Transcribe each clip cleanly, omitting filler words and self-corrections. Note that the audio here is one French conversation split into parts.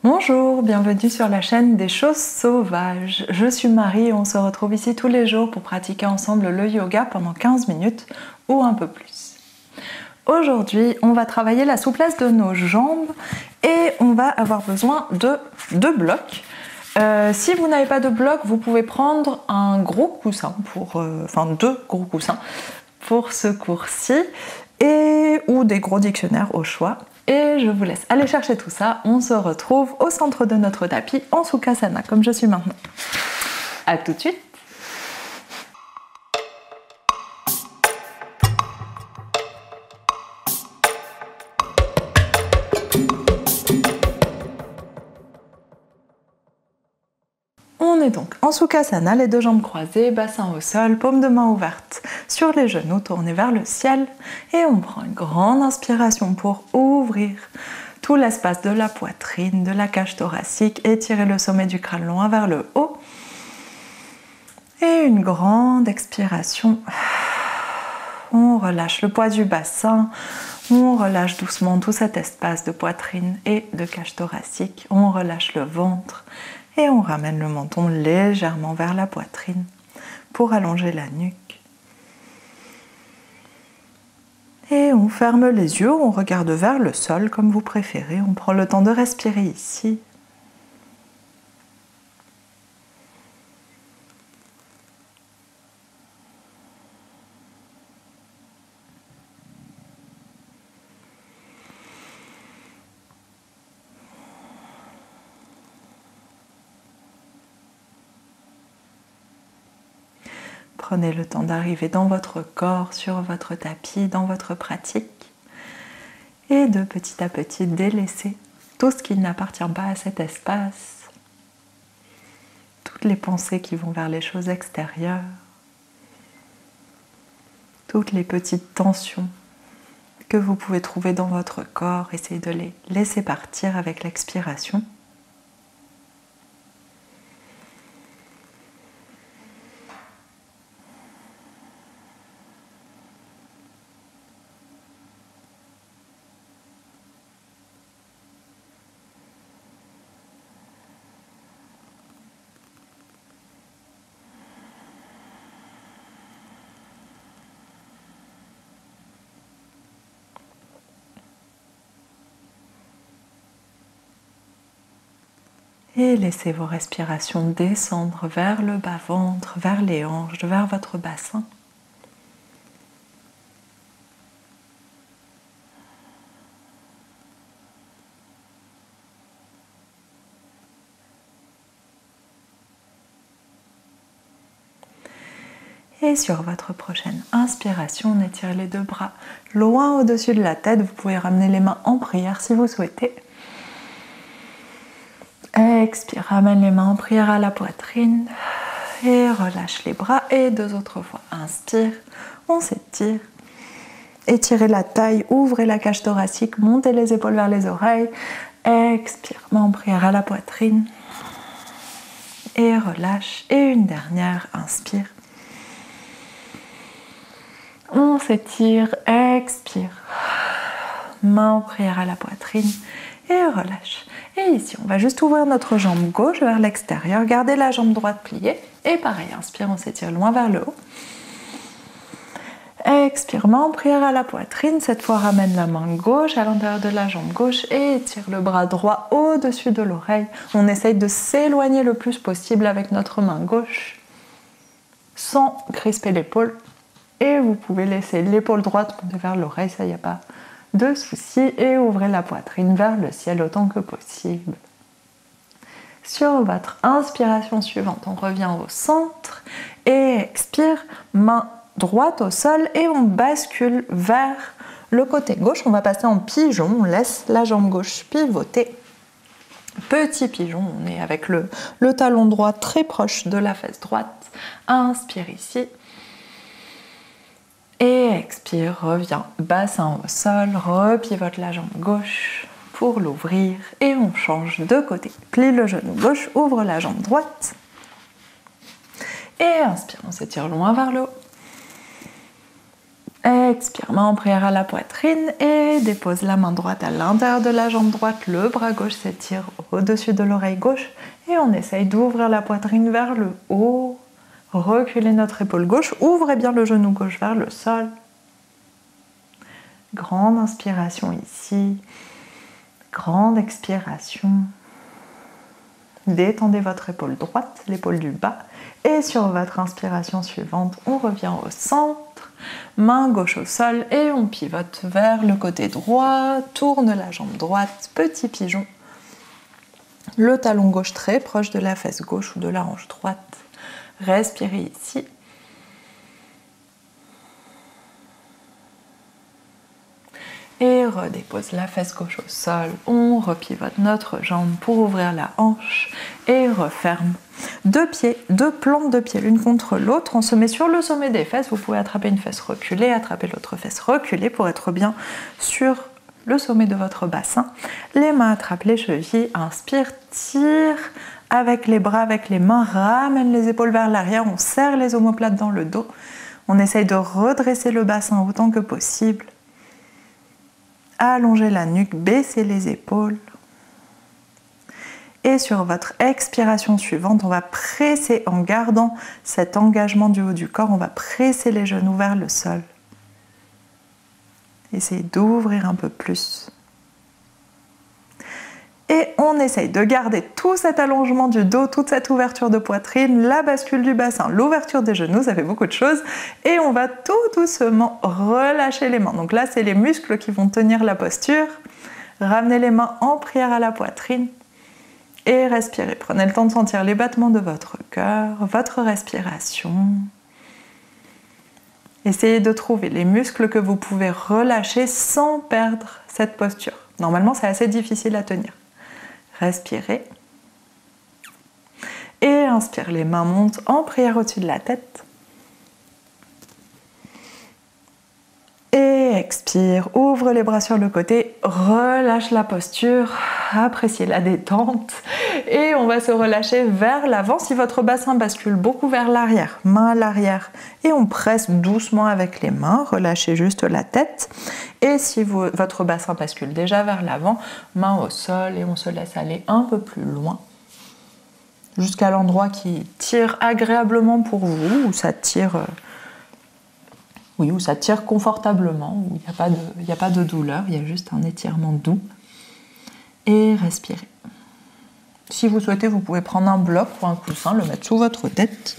Bonjour, bienvenue sur la chaîne des choses sauvages. Je suis Marie et on se retrouve ici tous les jours pour pratiquer ensemble le yoga pendant 15 minutes ou un peu plus. Aujourd'hui, on va travailler la souplesse de nos jambes et on va avoir besoin de deux blocs. Si vous n'avez pas de bloc, vous pouvez prendre un gros coussin, deux gros coussins pour ce cours-ci ou des gros dictionnaires au choix. Et je vous laisse aller chercher tout ça. On se retrouve au centre de notre tapis en Sukhasana, comme je suis maintenant. A tout de suite. On est donc en Sukhasana, les deux jambes croisées, bassin au sol, paume de main ouverte sur les genoux, tournés vers le ciel. Et on prend une grande inspiration pour ouvrir tout l'espace de la poitrine, de la cage thoracique, étirer le sommet du crâne loin vers le haut. Et une grande expiration. On relâche le poids du bassin, on relâche doucement tout cet espace de poitrine et de cage thoracique. On relâche le ventre. Et on ramène le menton légèrement vers la poitrine pour allonger la nuque. Et on ferme les yeux, on regarde vers le sol comme vous préférez. On prend le temps de respirer ici. Prenez le temps d'arriver dans votre corps, sur votre tapis, dans votre pratique et de petit à petit délaisser tout ce qui n'appartient pas à cet espace, toutes les pensées qui vont vers les choses extérieures, toutes les petites tensions que vous pouvez trouver dans votre corps. Essayez de les laisser partir avec l'expiration. Et laissez vos respirations descendre vers le bas-ventre, vers les hanches, vers votre bassin. Et sur votre prochaine inspiration, on étire les deux bras loin au-dessus de la tête. Vous pouvez ramener les mains en prière si vous souhaitez. Expire, ramène les mains en prière à la poitrine et relâche les bras. Et deux autres fois, inspire, on s'étire. Étirez la taille, ouvrez la cage thoracique, montez les épaules vers les oreilles. Expire, main en prière à la poitrine et relâche. Et une dernière, inspire. On s'étire, expire, main en prière à la poitrine et relâche. Et ici, on va juste ouvrir notre jambe gauche vers l'extérieur, garder la jambe droite pliée. Et pareil, inspire, on s'étire loin vers le haut. Expire, main en prière à la poitrine. Cette fois, ramène la main gauche à l'intérieur de la jambe gauche et étire le bras droit au-dessus de l'oreille. On essaye de s'éloigner le plus possible avec notre main gauche sans crisper l'épaule. Et vous pouvez laisser l'épaule droite monter vers l'oreille, ça, il n'y a pas de souci. Et ouvrez la poitrine vers le ciel autant que possible. Sur votre inspiration suivante, on revient au centre et expire, main droite au sol et on bascule vers le côté gauche. On va passer en pigeon, on laisse la jambe gauche pivoter. Petit pigeon, on est avec le talon droit très proche de la fesse droite. Inspire ici. Et expire, reviens, bassin au sol, repivote la jambe gauche pour l'ouvrir et on change de côté. Plie le genou gauche, ouvre la jambe droite. Et inspire, on s'étire loin vers le haut. Expire, main en prière à la poitrine et dépose la main droite à l'intérieur de la jambe droite. Le bras gauche s'étire au-dessus de l'oreille gauche et on essaye d'ouvrir la poitrine vers le haut. Reculez notre épaule gauche, ouvrez bien le genou gauche vers le sol. Grande inspiration ici, grande expiration. Détendez votre épaule droite, l'épaule du bas. Et sur votre inspiration suivante, on revient au centre, main gauche au sol et on pivote vers le côté droit, tourne la jambe droite, petit pigeon. Le talon gauche très proche de la fesse gauche ou de la hanche droite. Respirez ici. Et redépose la fesse gauche au sol. On repivote notre jambe pour ouvrir la hanche et referme. Deux pieds, deux plantes de pieds l'une contre l'autre. On se met sur le sommet des fesses. Vous pouvez attraper une fesse reculée, attraper l'autre fesse reculée pour être bien sur le sommet de votre bassin. Les mains attrapent les chevilles. Inspire, tire avec les bras, avec les mains. Ramène les épaules vers l'arrière. On serre les omoplates dans le dos. On essaye de redresser le bassin autant que possible. Allongez la nuque, baissez les épaules. Et sur votre expiration suivante, on va presser en gardant cet engagement du haut du corps, on va presser les genoux vers le sol. Essayez d'ouvrir un peu plus. Et on essaye de garder tout cet allongement du dos, toute cette ouverture de poitrine, la bascule du bassin, l'ouverture des genoux, ça fait beaucoup de choses. Et on va tout doucement relâcher les mains. Donc là, c'est les muscles qui vont tenir la posture. Ramenez les mains en prière à la poitrine et respirez. Prenez le temps de sentir les battements de votre cœur, votre respiration. Essayez de trouver les muscles que vous pouvez relâcher sans perdre cette posture. Normalement, c'est assez difficile à tenir. Respirez. Et inspire, les mains montent en prière au-dessus de la tête. Et expire, ouvre les bras sur le côté, relâche la posture, appréciez la détente. Et on va se relâcher vers l'avant. Si votre bassin bascule beaucoup vers l'arrière, main à l'arrière, et on presse doucement avec les mains, relâchez juste la tête. Et si votre bassin bascule déjà vers l'avant, main au sol et on se laisse aller un peu plus loin. Jusqu'à l'endroit qui tire agréablement pour vous, où ça tire... Oui, où ça tire confortablement, où il n'y a pas de douleur, il y a juste un étirement doux. Et respirez. Si vous souhaitez, vous pouvez prendre un bloc ou un coussin, le mettre sous votre tête.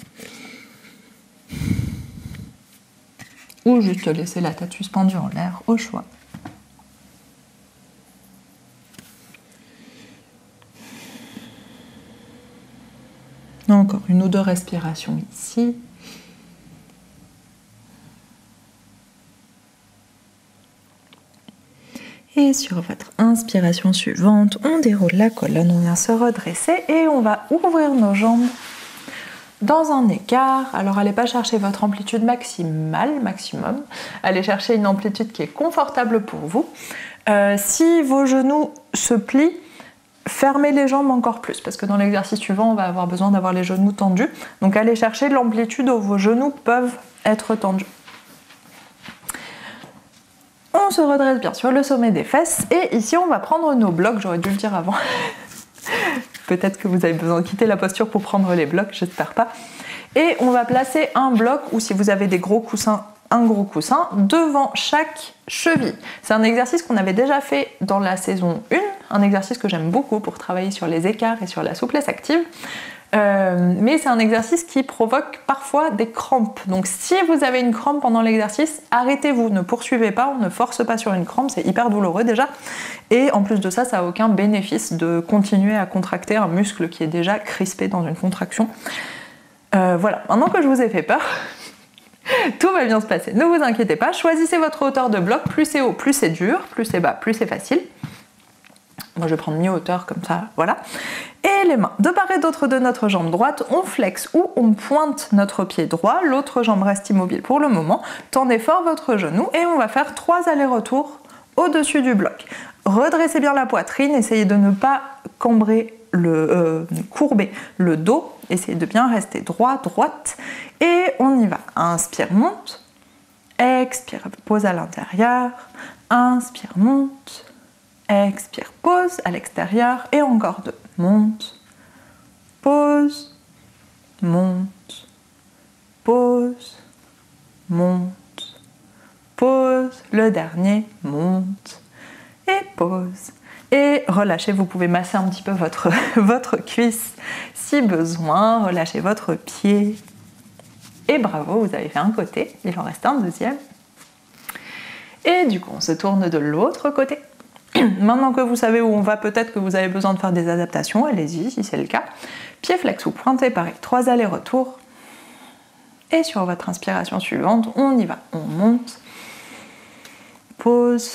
Ou juste laisser la tête suspendue en l'air, au choix. Encore une ou deux respirations ici. Et sur votre inspiration suivante, on déroule la colonne, on vient se redresser et on va ouvrir nos jambes dans un écart. Alors allez pas chercher votre amplitude maximum, allez chercher une amplitude qui est confortable pour vous. Si vos genoux se plient, fermez les jambes encore plus, parce que dans l'exercice suivant, on va avoir besoin d'avoir les genoux tendus. Donc allez chercher l'amplitude où vos genoux peuvent être tendus. On se redresse bien sur le sommet des fesses et ici on va prendre nos blocs, j'aurais dû le dire avant. Peut-être que vous avez besoin de quitter la posture pour prendre les blocs, j'espère pas. Et on va placer un bloc, ou si vous avez des gros coussins, un gros coussin devant chaque cheville. C'est un exercice qu'on avait déjà fait dans la saison 1, un exercice que j'aime beaucoup pour travailler sur les écarts et sur la souplesse active. Mais c'est un exercice qui provoque parfois des crampes. Donc si vous avez une crampe pendant l'exercice, arrêtez-vous, ne poursuivez pas, on ne force pas sur une crampe, c'est hyper douloureux déjà. Et en plus de ça, ça n'a aucun bénéfice de continuer à contracter un muscle qui est déjà crispé dans une contraction. Voilà, maintenant que je vous ai fait peur, tout va bien se passer. Ne vous inquiétez pas, choisissez votre hauteur de bloc, plus c'est haut, plus c'est dur, plus c'est bas, plus c'est facile. Moi je vais prendre mi-hauteur comme ça, voilà. Et les mains de part et d'autre de notre jambe droite, on flexe ou on pointe notre pied droit, l'autre jambe reste immobile pour le moment. Tendez fort votre genou et on va faire 3 allers-retours au-dessus du bloc. Redressez bien la poitrine, essayez de ne pas courber le dos, essayez de bien rester droite. Et on y va. Inspire, monte. Expire, pose à l'intérieur. Inspire, monte. Expire, pose à l'extérieur. Et encore 2. Monte. Pose. Monte. Pose. Monte. Pose. Le dernier. Monte. Et pose. Et relâchez, vous pouvez masser un petit peu votre cuisse si besoin. Relâchez votre pied. Et bravo, vous avez fait un côté, il en reste un deuxième. Et du coup, on se tourne de l'autre côté. Maintenant que vous savez où on va, peut-être que vous avez besoin de faire des adaptations, allez-y si c'est le cas. Pied flex ou pointé, pareil, 3 allers-retours. Et sur votre inspiration suivante, on y va. On monte, pause,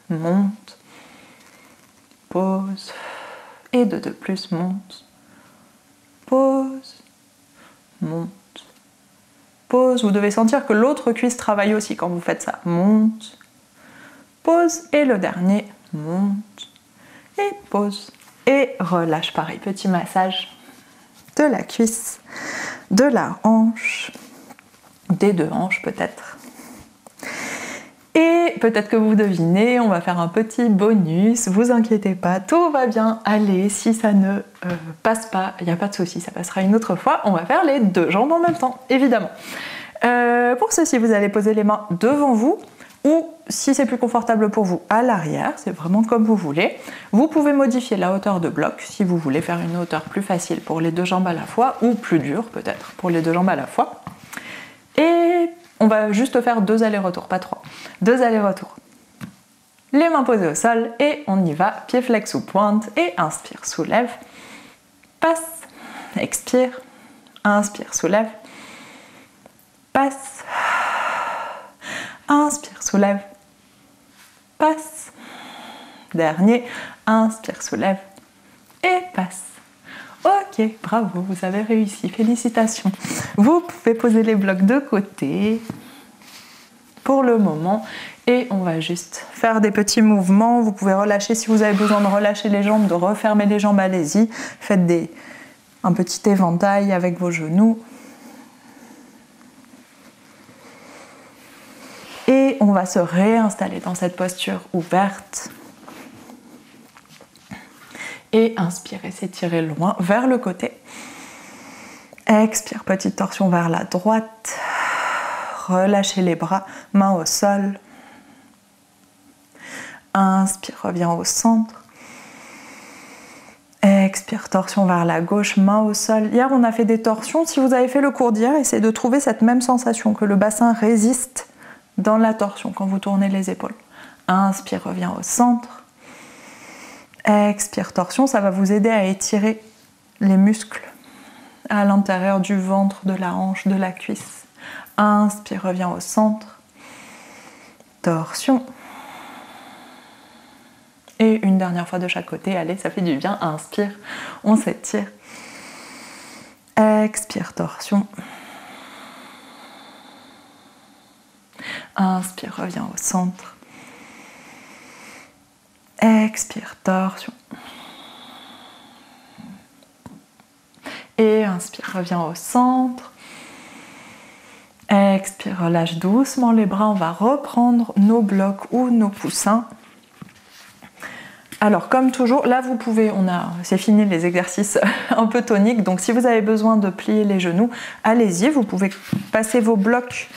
monte, pause, et 2 de plus, monte, pause, monte. Pause, vous devez sentir que l'autre cuisse travaille aussi quand vous faites ça. Monte, pause, et le dernier, monte, et pause. Et relâche, pareil, petit massage de la cuisse, de la hanche, des 2 hanches peut-être. Et peut-être que vous devinez, on va faire un petit bonus, vous inquiétez pas, tout va bien aller, si ça ne passe pas, il n'y a pas de souci, ça passera une autre fois, on va faire les 2 jambes en même temps, évidemment. Pour ceci, vous allez poser les mains devant vous, ou si c'est plus confortable pour vous, à l'arrière, c'est vraiment comme vous voulez. Vous pouvez modifier la hauteur de bloc, si vous voulez faire une hauteur plus facile pour les 2 jambes à la fois, ou plus dure peut-être pour les 2 jambes à la fois. Et on va juste faire 2 allers-retours, pas 3. 2 allers-retours. Les mains posées au sol et on y va. Pied flex ou pointe et inspire, soulève. Passe, expire. Inspire, soulève. Passe. Inspire, soulève. Passe. Dernier. Inspire, soulève. Et passe. Ok, bravo, vous avez réussi, félicitations. Vous pouvez poser les blocs de côté pour le moment et on va juste faire des petits mouvements. Vous pouvez relâcher si vous avez besoin de relâcher les jambes, de refermer les jambes, allez-y. Faites un petit éventail avec vos genoux. Et on va se réinstaller dans cette posture ouverte. Et inspirez, s'étirez loin vers le côté. Expire, petite torsion vers la droite. Relâchez les bras, main au sol. Inspire, reviens au centre. Expire, torsion vers la gauche, main au sol. Hier, on a fait des torsions. Si vous avez fait le cours d'hier, essayez de trouver cette même sensation, que le bassin résiste dans la torsion quand vous tournez les épaules. Inspire, reviens au centre. Expire, torsion, ça va vous aider à étirer les muscles à l'intérieur du ventre, de la hanche, de la cuisse. Inspire, reviens au centre. Torsion. Et une dernière fois de chaque côté, allez, ça fait du bien. Inspire, on s'étire. Expire, torsion. Inspire, reviens au centre. Expire, torsion. Et inspire, reviens au centre. Expire, relâche doucement les bras. On va reprendre nos blocs ou nos coussins. Alors, comme toujours, là vous pouvez, c'est fini les exercices un peu toniques. Donc, si vous avez besoin de plier les genoux, allez-y. Vous pouvez passer vos blocs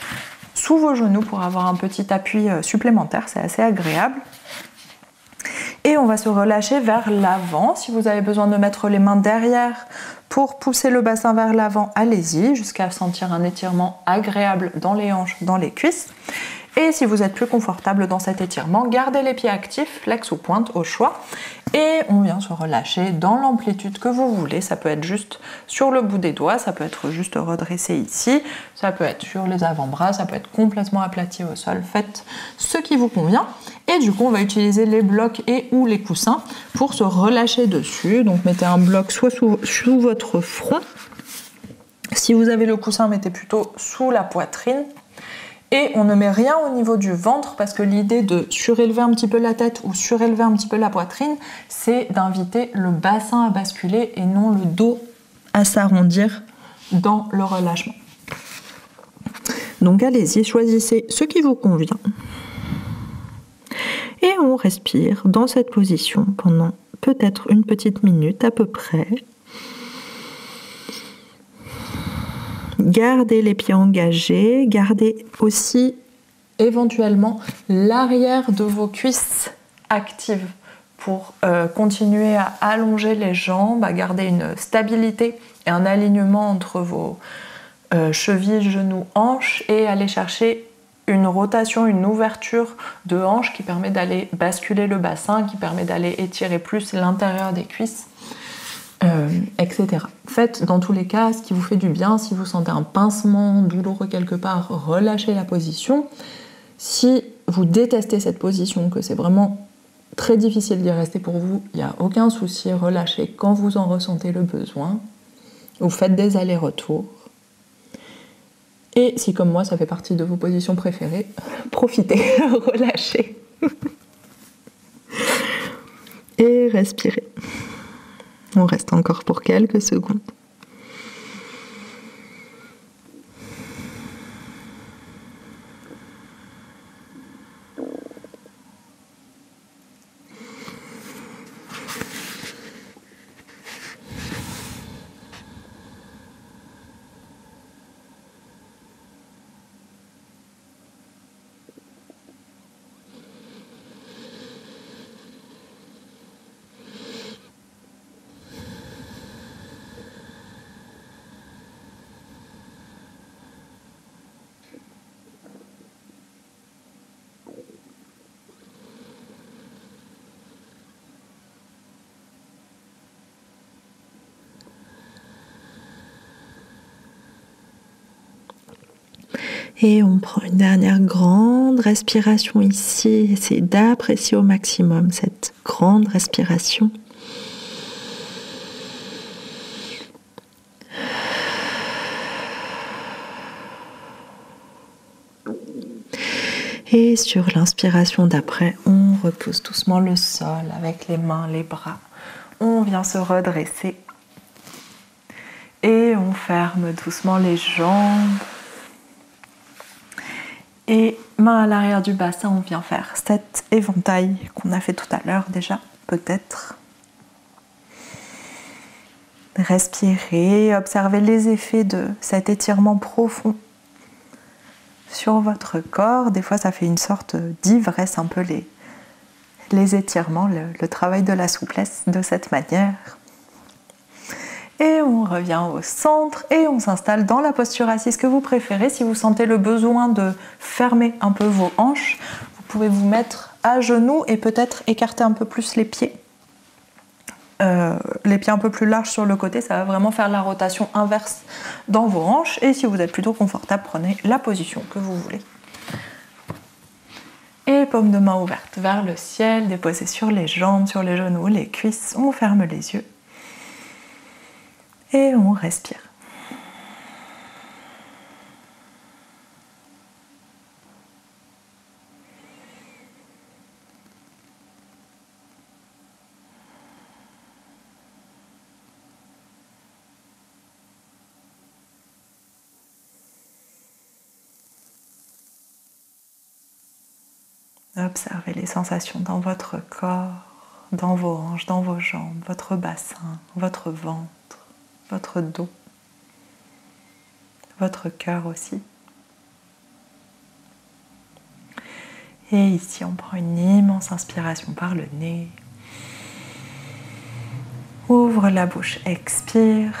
sous vos genoux pour avoir un petit appui supplémentaire. C'est assez agréable. Et on va se relâcher vers l'avant. Si vous avez besoin de mettre les mains derrière pour pousser le bassin vers l'avant, allez-y, jusqu'à sentir un étirement agréable dans les hanches, dans les cuisses. Et si vous êtes plus confortable dans cet étirement, gardez les pieds actifs, flex ou pointe au choix. Et on vient se relâcher dans l'amplitude que vous voulez. Ça peut être juste sur le bout des doigts, ça peut être juste redressé ici, ça peut être sur les avant-bras, ça peut être complètement aplati au sol. Faites ce qui vous convient. Et du coup, on va utiliser les blocs et ou les coussins pour se relâcher dessus. Donc mettez un bloc soit sous votre front. Si vous avez le coussin, mettez plutôt sous la poitrine. Et on ne met rien au niveau du ventre parce que l'idée de surélever un petit peu la tête ou surélever un petit peu la poitrine, c'est d'inviter le bassin à basculer et non le dos à s'arrondir dans le relâchement. Donc allez-y, choisissez ce qui vous convient. Et on respire dans cette position pendant peut-être une petite minute à peu près. Gardez les pieds engagés, gardez aussi éventuellement l'arrière de vos cuisses actives pour continuer à allonger les jambes, à garder une stabilité et un alignement entre vos chevilles, genoux, hanches et aller chercher une rotation, une ouverture de hanche qui permet d'aller basculer le bassin, qui permet d'aller étirer plus l'intérieur des cuisses, etc. Faites dans tous les cas ce qui vous fait du bien. Si vous sentez un pincement douloureux quelque part, relâchez la position. Si vous détestez cette position, que c'est vraiment très difficile d'y rester pour vous, il n'y a aucun souci, relâchez quand vous en ressentez le besoin. Vous faites des allers-retours. Et si comme moi ça fait partie de vos positions préférées, profitez, relâchez. Et respirez. On reste encore pour quelques secondes. Et on prend une dernière grande respiration ici. Essayez d'apprécier au maximum cette grande respiration. Et sur l'inspiration d'après, on repousse doucement le sol avec les mains, les bras. On vient se redresser. Et on ferme doucement les jambes. Et main à l'arrière du bassin, on vient faire cet éventail qu'on a fait tout à l'heure déjà, peut-être. Respirez, observez les effets de cet étirement profond sur votre corps. Des fois, ça fait une sorte d'ivresse, un peu les étirements, le travail de la souplesse de cette manière. Et on revient au centre et on s'installe dans la posture assise que vous préférez. Si vous sentez le besoin de fermer un peu vos hanches, vous pouvez vous mettre à genoux et peut-être écarter un peu plus les pieds. Les pieds un peu plus larges sur le côté, ça va vraiment faire la rotation inverse dans vos hanches. Et si vous êtes plutôt confortable, prenez la position que vous voulez. Et paume de main ouverte vers le ciel, déposée sur les jambes, sur les genoux, les cuisses. On ferme les yeux. Et on respire. Observez les sensations dans votre corps, dans vos hanches, dans vos jambes, votre bassin, votre ventre, votre dos, votre cœur aussi. Et ici, on prend une immense inspiration par le nez. Ouvre la bouche, expire.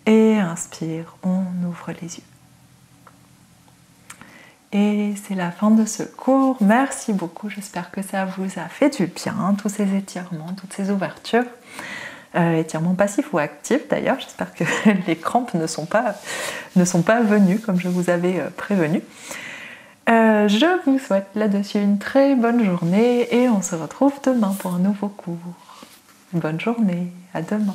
Et inspire, on ouvre les yeux. Et c'est la fin de ce cours. Merci beaucoup. J'espère que ça vous a fait du bien, tous ces étirements, toutes ces ouvertures. Étirements passifs ou actifs d'ailleurs. J'espère que les crampes ne sont pas venues comme je vous avais prévenu. Je vous souhaite là-dessus une très bonne journée et on se retrouve demain pour un nouveau cours. Bonne journée, à demain.